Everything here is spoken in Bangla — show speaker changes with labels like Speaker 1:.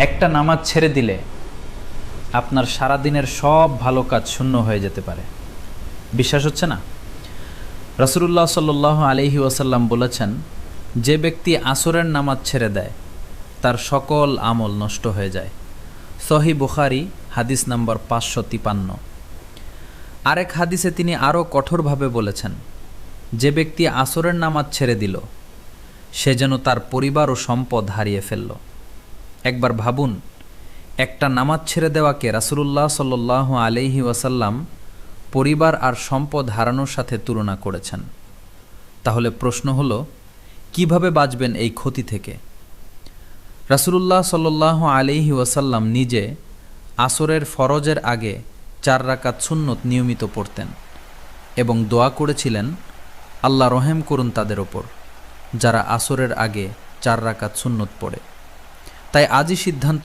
Speaker 1: একটা নামাজ ছেড়ে দিলে আপনার সারা দিনের সব ভালো কাজ শূন্য হয়ে যেতে পারে। বিশ্বাস হচ্ছে না? রাসূলুল্লাহ সাল্লাল্লাহু আলাইহি ওয়াসাল্লাম বলেছেন, যে ব্যক্তি আসরের নামাজ ছেড়ে দেয় তার সকল আমল নষ্ট হয়ে যায়। সহিহ বুখারী হাদিস নম্বর 553। আরেক হাদিসে তিনি আরও কঠোরভাবে বলেছেন, যে ব্যক্তি আসরের নামাজ ছেড়ে দিল সে যেন তার পরিবার ও সম্পদ হারিয়ে ফেলল। একবার ভাবুন, একটা নামাজ ছেড়ে দেওয়াকে রাসূলুল্লাহ সাল্লাল্লাহু আলাইহি ওয়াসাল্লাম পরিবার আর সম্পদ হারানোর সাথে তুলনা করেছেন। তাহলে প্রশ্ন হলো, কিভাবে বাঁচবেন এই ক্ষতি থেকে? রাসূলুল্লাহ সাল্লাল্লাহু আলাইহি ওয়াসাল্লাম নিজে আসরের ফরজের আগে 4 রাকাত সুন্নত নিয়মিত পড়তেন এবং দোয়া করেছিলেন, আল্লাহ রহেম করুন তাদের ওপর যারা আসরের আগে 4 রাকাত সুন্নত পড়ে। তাই আজই সিদ্ধান্ত